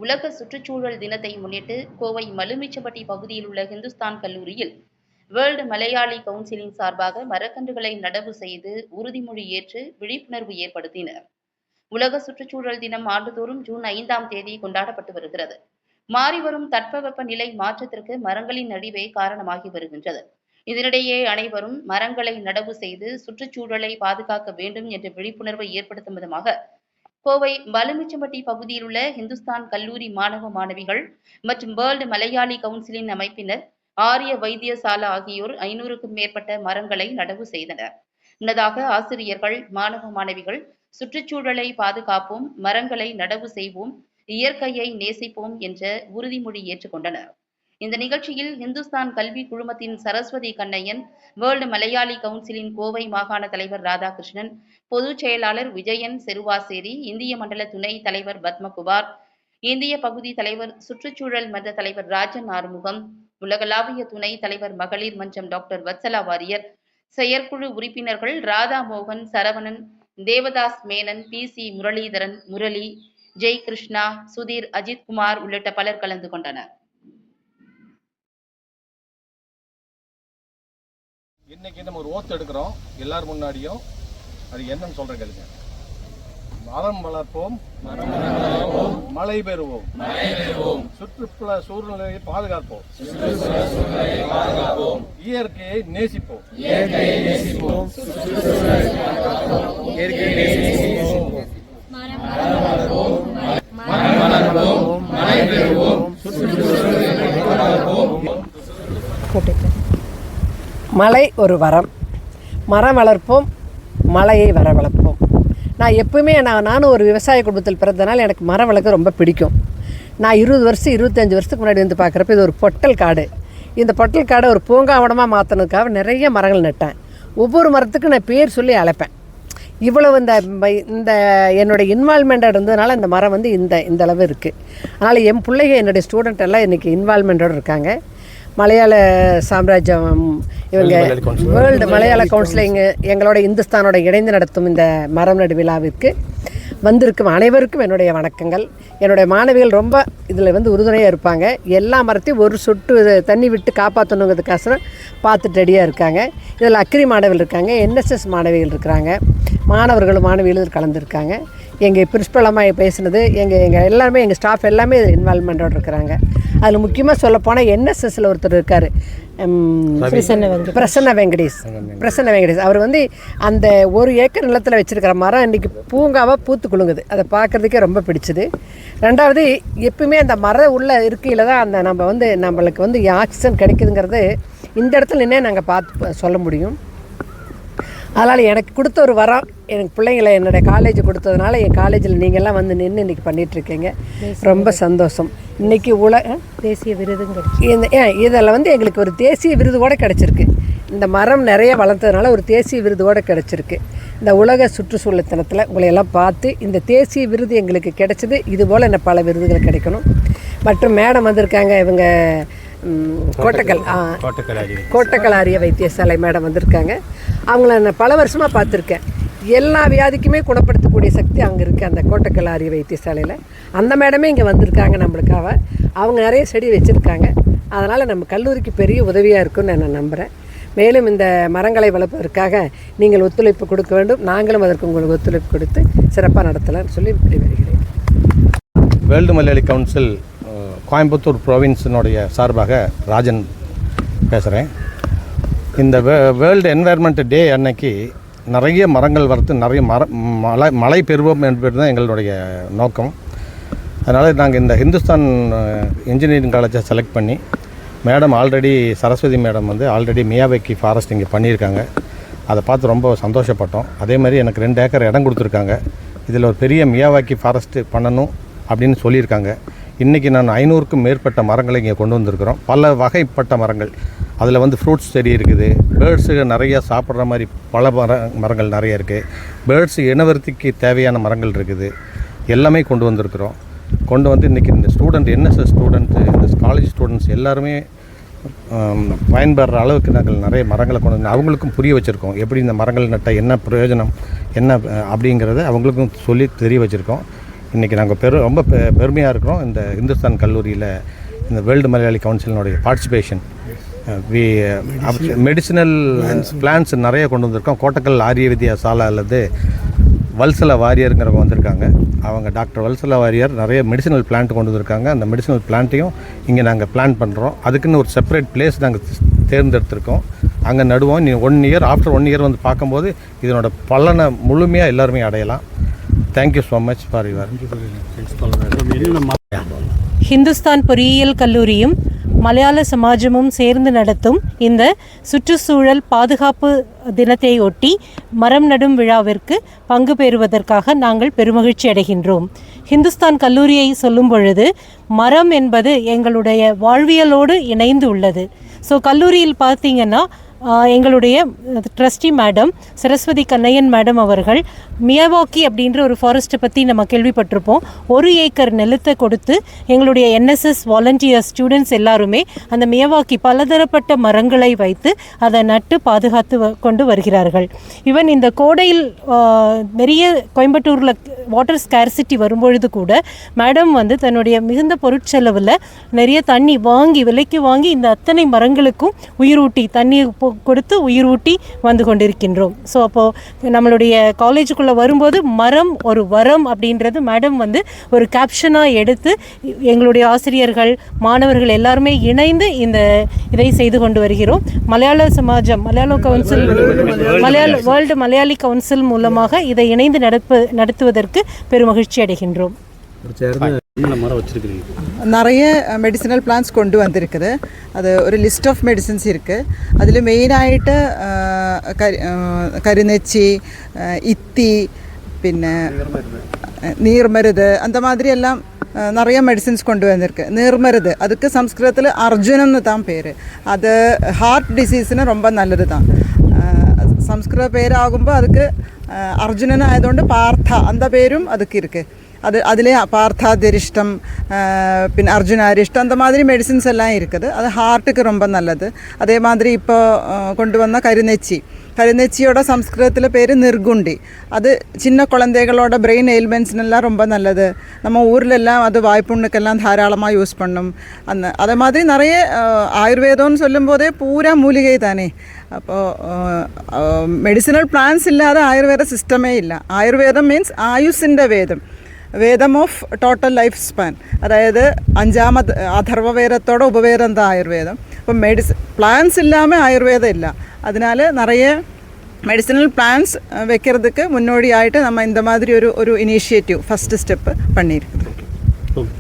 உலக சுற்றுச்சூழல் தினத்தை முன்னிட்டு கோவை மலுமிச்சம்பட்டி பகுதியில் உள்ள ஹிந்துஸ்தான் கல்லூரியில் வேர்ல்டு மலையாளி கவுன்சிலின் சார்பாக மரக்கன்றுகளை நடவு செய்து உறுதிமொழி ஏற்று விழிப்புணர்வு ஏற்படுத்தினர். உலக சுற்றுச்சூழல் தினம் ஆண்டுதோறும் ஜூன் 5ஆம் தேதி கொண்டாடப்பட்டு வருகிறது. மாறிவரும் தட்பவெப்ப நிலை மாற்றத்திற்கு மரங்களின் அழிவே காரணமாகி வருகின்றது. இதனிடையே அனைவரும் மரங்களை நடவு செய்து சுற்றுச்சூழலை பாதுகாக்க வேண்டும் என்ற விழிப்புணர்வை ஏற்படுத்தும் விதமாக கோவை மலுமிச்சம்பட்டி பகுதியில் உள்ள ஹிந்துஸ்தான் கல்லூரி மாணவ மாணவிகள் மற்றும் வேர்ல்டு மலையாளி கவுன்சிலின் அமைப்பினர் ஆரிய வைத்தியசாலா ஆகியோர் 500க்கும் மேற்பட்ட மரங்களை நடவு செய்தனர். முன்னதாக ஆசிரியர்கள், மாணவ மாணவிகள் சுற்றுச்சூழலை பாதுகாப்போம், மரங்களை நடவு செய்வோம், இயற்கையை நேசிப்போம் என்ற உறுதிமொழி ஏற்றுக்கொண்டனர். இந்த நிகழ்ச்சியில் ஹிந்துஸ்தான் கல்வி குழுமத்தின் சரஸ்வதி கண்ணையன், வேர்ல்டு மலையாளி கவுன்சிலின் கோவை மாகாண தலைவர் ராதாகிருஷ்ணன், பொதுச் செயலாளர் விஜயன் செருவாசேரி, இந்திய மண்டல துணை தலைவர் பத்மகுமார், இந்திய பகுதி தலைவர் சுற்றுச்சூழல் மன்ற தலைவர் ராஜன் ஆறுமுகம், உலகளாவிய துணை தலைவர் மகளிர் மன்றம் டாக்டர் வத்சலா வாரியர், செயற்குழு உறுப்பினர்கள் ராதா மோகன், சரவணன், தேவதாஸ் மேனன், PC முரளிதரன், முரளி, ஜெய் கிருஷ்ணா, சுதீர், அஜித்குமார் உள்ளிட்ட பலர் கலந்து கொண்டனர். இன்னைக்கு நம்ம ஒரு ஓத்து எடுக்கிறோம் எல்லார் முன்னாடியும். அது என்னன்னு சொல்ற கேளுங்க. மரம் வளர்ப்போம், மழை பெறுவோம், சுற்றுப்புற சூழ்நிலையை பாதுகாப்போம், இயற்கையை நேசிப்போம், மழை ஒரு வரம். மரம் வளர்ப்போம், மழையை வரவழைப்போம். நான் எப்பவுமே நானும் ஒரு விவசாய குடும்பத்தில் பிறந்தனால எனக்கு மரம் வளர்க்க ரொம்ப பிடிக்கும். நான் 20 வருஷம் 25 வருஷத்துக்கு முன்னாடி வந்து பார்க்குறப்ப இது ஒரு பொட்டல் காடு. இந்த பொட்டல் காடை ஒரு பூங்காவனமாக மாற்றினதுக்காக நிறைய மரங்கள் நட்டேன். ஒவ்வொரு மரத்துக்கும் நான் பேர் சொல்லி அழைப்பேன். இவ்வளவு இந்த என்னுடைய இன்வால்மெண்ட்டாக இருந்ததுனால இந்த மரம் வந்து இந்த அளவு இருக்குது. அதனால் என் பிள்ளைங்க என்னுடைய ஸ்டூடெண்ட் எல்லாம் இன்றைக்கி இன்வால்மெண்ட்டோடு இருக்காங்க. மலையாள சாம்ராஜ்யம் இவங்க வேர்ல்டு மலையாள கவுன்சிலிங் எங்களோட இந்துஸ்தானோட இணைந்து நடத்தும் இந்த மரம் நடு விழாவிற்கு வந்திருக்கும் அனைவருக்கும் என்னுடைய வணக்கங்கள். என்னுடைய மாணவிகள் ரொம்ப இதில் வந்து உறுதுணையாக இருப்பாங்க. எல்லா மரத்தையும் ஒரு சொட்டு தண்ணி விட்டு காப்பாற்றணுங்கிறதுக்காக பார்த்துட்டு ரெடியாக இருக்காங்க. இதில் அக்ரி மாணவிகள் இருக்காங்க, NSS மாணவிகள் இருக்கிறாங்க, மாணவர்களும் மாணவிகளும் கலந்துருக்காங்க. எங்கள் பிரின்சிபல் அம்மா பேசுனது எங்கள் எல்லாருமே எங்கள் ஸ்டாஃப் எல்லாமே இன்வால்மெண்ட்டோடு இருக்கிறாங்க. அதில் முக்கியமாக சொல்லப்போனால் NSSல ஒருத்தர் இருக்கார், பிரசன்ன வெங்கடேஷ். அவர் வந்து அந்த 1 ஏக்கர் நிலத்தில் வச்சுருக்கிற மரம் இன்றைக்கி பூங்காவாக பூத்து குலுங்குது. அதை பார்க்குறதுக்கே ரொம்ப பிடிச்சிது. ரெண்டாவது, எப்பவுமே அந்த மரம் உள்ள இருக்கையில் தான் அந்த நம்மளுக்கு வந்து ஆக்சிஜன் கிடைக்குதுங்கிறது இந்த இடத்துல நின்னே நாங்கள் பார்த்து சொல்ல முடியும். அதனால் எனக்கு கொடுத்த ஒரு வரம், எனக்கு பிள்ளைங்களை என்னுடைய காலேஜ் கொடுத்ததுனால என் காலேஜில் நீங்கள்லாம் வந்து நின்று இன்றைக்கி பண்ணிகிட்ருக்கீங்க. ரொம்ப சந்தோஷம். இன்றைக்கி தேசிய விருதுங்க இதில் வந்து எங்களுக்கு ஒரு தேசிய விருது கூட கிடச்சிருக்கு. இந்த மரம் நிறைய வளர்த்ததுனால ஒரு தேசிய விருது கூட கிடச்சிருக்கு. இந்த உலக சுற்றுச்சூழல் தினத்தில் உங்களையெல்லாம் பார்த்து இந்த தேசிய விருது எங்களுக்கு கிடைச்சது. இதுபோல் என்ன பல விருதுகள் கிடைக்கணும். மற்றும் மேடம் வந்திருக்காங்க, இவங்க கோட்டக்கல் ஆரிய வைத்தியசாலை மேடம் வந்திருக்காங்க. அவங்கள நான் பல வருஷமாக பார்த்துருக்கேன். எல்லா வியாதிக்குமே குணப்படுத்தக்கூடிய சக்தி அங்கே இருக்குது அந்த கோட்டக்கல் ஆரிய வைத்தியசாலையில். அந்த மேடமே இங்கே வந்திருக்காங்க நம்மளுக்காக. அவங்க நிறைய செடி வச்சுருக்காங்க. அதனால் நம்ம கல்லூரிக்கு பெரிய உதவியாக இருக்குன்னு நான் நம்புகிறேன். மேலும் இந்த மரங்களை வளர்ப்பதற்காக நீங்கள் ஒத்துழைப்பு கொடுக்க வேண்டும். நாங்களும் அதற்கு உங்களுக்கு ஒத்துழைப்பு கொடுத்து சிறப்பாக நடத்தலாம்னு சொல்லி வருகிறேன். வேர்ல்டு மலையாளி கவுன்சில் கோயம்புத்தூர் ப்ரோவின்ஸினுடைய சார்பாக ராஜன் பேசுகிறேன். இந்த வேர்ல்டு என்வைரன்மெண்ட் டே அன்னைக்கு நிறைய மரங்கள் வளர்த்து நிறைய மழை பெறுவோம் என்பது தான் எங்களுடைய நோக்கம். அதனால் நாங்கள் இந்த ஹிந்துஸ்தான் இன்ஜினியரிங் காலேஜை செலக்ட் பண்ணி மேடம் ஆல்ரெடி சரஸ்வதி மேடம் வந்து ஆல்ரெடி மியாவாக்கி ஃபாரஸ்ட் இங்கே பண்ணியிருக்காங்க. அதை பார்த்து ரொம்ப சந்தோஷப்பட்டோம். அதே மாதிரி எனக்கு 2 ஏக்கர் இடம் கொடுத்துருக்காங்க. இதில் ஒரு பெரிய மியாவாக்கி ஃபாரஸ்ட்டு பண்ணணும் அப்படின்னு சொல்லியிருக்காங்க. இன்றைக்கி நான் 500க்கும் மேற்பட்ட மரங்களை இங்கே கொண்டு வந்திருக்கிறோம். பல வகைப்பட்ட மரங்கள். அதில் வந்து ஃப்ரூட்ஸ் செடி இருக்குது, பேர்ட்ஸுக்கு நிறையா சாப்பிட்ற மாதிரி பல மரங்கள் நிறைய இருக்குது, பேர்ட்ஸ் இனவர்த்திக்கு தேவையான மரங்கள் இருக்குது. எல்லாமே கொண்டு வந்திருக்கிறோம். கொண்டு வந்து இன்றைக்கி இந்த NSS ஸ்டூடெண்ட்ஸு, இந்த காலேஜ் ஸ்டூடெண்ட்ஸ் எல்லாருமே பயன்பெற அளவுக்கு நாங்கள் நிறைய மரங்களை கொண்டு வந்து அவங்களுக்கும் புரிய வச்சுருக்கோம். எப்படி இந்த மரங்கள் நட்டால் என்ன பிரயோஜனம் என்ன அப்படிங்கிறத அவங்களுக்கும் சொல்லி தெரிய வச்சுருக்கோம். இன்றைக்கி நாங்கள் ரொம்ப பெருமையாக இருக்கிறோம். இந்த இந்துஸ்தான் கல்லூரியில் இந்த வேர்ல்டு மலையாளி கவுன்சிலினுடைய பார்ட்டிசிபேஷன். மெடிசினல் பிளான்ஸ் நிறைய கொண்டு வந்திருக்கோம். கோட்டக்கல் ஆரிய வித்யா சாலா அல்லது வல்சலா வாரியருங்கிறவங்க வந்திருக்காங்க. அவங்க டாக்டர் வல்சலா வாரியர் நிறைய மெடிசினல் பிளான்ட் கொண்டு வந்திருக்காங்க. அந்த மெடிசினல் பிளான்ட்டையும் இங்கே நாங்கள் பிளான் பண்ணுறோம். அதுக்குன்னு ஒரு செப்பரேட் பிளேஸ் நாங்கள் தேர்ந்தெடுத்திருக்கோம். அங்கே நடுவோம். நீ 1 இயர் ஆஃப்டர் 1 இயர் வந்து பார்க்கும்போது இதனோட பலனை முழுமையாக எல்லாருமே அடையலாம். Thank you so much for your. Hindustan பொறியியல் கல்லூரியும் மலையாள சமாஜமும் சேர்ந்து நடத்தும் இந்த சுற்றுச்சூழல் பாதுகாப்பு தினத்தை ஒட்டி மரம் நடும் விழாவிற்கு பங்கு பெறுவதற்காக நாங்கள் பெருமகிழ்ச்சி அடைகின்றோம். ஹிந்துஸ்தான் கல்லூரியை சொல்லும் பொழுது மரம் என்பது எங்களுடைய வாழ்வியலோடு இணைந்து உள்ளது. ஸோ கல்லூரியில் பார்த்தீங்கன்னா எங்களுடைய trustee madam Saraswathi Kannaiyan madam அவர்கள் மியாவாக்கி அப்படின்ற ஒரு ஃபாரஸ்ட்டை பற்றி நம்ம கேள்விப்பட்டிருப்போம். 1 ஏக்கர் நிலத்தை கொடுத்து எங்களுடைய என்எஸ்எஸ் வாலண்டியர்ஸ் ஸ்டூடெண்ட்ஸ் எல்லாருமே அந்த மியாவாக்கி பலதரப்பட்ட மரங்களை வைத்து அதை நட்டு பாதுகாத்து கொண்டு வருகிறார்கள். ஈவன் இந்த கோடையில் நிறைய கோயம்புத்தூரில் வாட்டர் ஸ்கேர்சிட்டி வரும்பொழுது கூட மேடம் வந்து தன்னுடைய மிகுந்த பொருட்செலவில் நிறைய தண்ணி விலைக்கு வாங்கி இந்த அத்தனை மரங்களுக்கும் உயிரூட்டி தண்ணி கொடுத்து உயிரூட்டி வந்து கொண்டிருக்கின்றோம். ஸோ அப்போது நம்மளுடைய காலேஜுக்குள்ளே வரும்போது மரம் ஒரு வரம் அப்படின்றது மேடம் வந்து ஒரு கேப்ஷனாக எடுத்து எங்களுடைய ஆசிரியர்கள் மாணவர்கள் எல்லாருமே இணைந்து இதை செய்து கொண்டு வருகிறோம். மலையாள சமாஜம் மலையாள கவுன்சில் வேர்ல்டு மலையாளி கவுன்சில் மூலமாக இதை இணைந்து நடத்துவதற்கு பெருமகிழ்ச்சி அடைகின்றோம். நிறைய மெடிசினல் பிளான்ஸ் கொண்டு வந்திருக்குது. அது ஒரு லிஸ்ட் ஆஃப் மெடிசின்ஸ் இருக்குது. அதில் மெயினாയിട്ട് கருநெச்சி, இத்தி, പിന്നെ നീർമരുത് அந்த மாதிரி எல்லாம் நிறைய மெடிசின்ஸ் கொண்டு வந்திருக்கு. நீர்மருது அதுக்கு சம்ஸ்கிருதத்தில் அர்ஜுனன்னு தான் பேர். அது ஹார்ட் டிசீஸிന് ரொம்ப நல்லது தான். സംസ്കൃത പേരാകുമ്പോൾ அதுக்கு அர்ஜுனன் ஆயதுകൊണ്ട് பார்த்தா அந்த பேரும் அதுக்கு இருக்குது. அதிலே பார்த்தாதிரிஷ்டம் പിന്നെ அர்ஜுனாரிஷ்டம் அந்த மாதிரி மெடிசின்ஸ் எல்லாம் இருக்குது. அது ஹார்ட்டுக்கு ரொம்ப நல்லது. அதே மாதிரி இப்போ கொண்டு வந்த கருநெச்சியோட சம்ஸ்கிருதத்தில் பேர் நிர்குண்டி. அது சின்ன குழந்தைகளோட பிரெயின் எயில்மெண்ட்ஸ்னெல்லாம் ரொம்ப நல்லது. நம்ம ஊர்லெல்லாம் அது வாய்ப்புண்ணுக்கெல்லாம் தாராளமாக யூஸ் பண்ணும். அதே மாதிரி நிறைய ஆயுர்வேதம்னு சொல்லும் போதே பூரா மூலிகை தானே. അപ്പോൾ മെഡിസിനൽ പ്ലാൻസ് ഇല്ലാതെ ആയുർവേദ സിസ്റ്റമേ ഇല്ല. ആയുർവേദം മീൻസ് ആയുസിൻ്റെ വേദം ഓഫ് ടോട്ടൽ ലൈഫ് സ്പാൻ. അതായത് 5ാമത് അഥർവവേദത്തോടെ ഉപവേദം தான் ആയുർവേദം. അപ്പം പ്ലാൻസ് ഇല്ലാமல் ആയുർവേദം இல்லை. அதனால நிறைய மெடிசினல் பிளான்ஸ் வைக்கிறதுக்கு முன்னோடியாயிட்டு நம்ம இந்த மாதிரி ஒரு இனிஷியேட்டிவ் ஃபஸ்ட்டு ஸ்டெப்பு பண்ணியிருக்கோம்.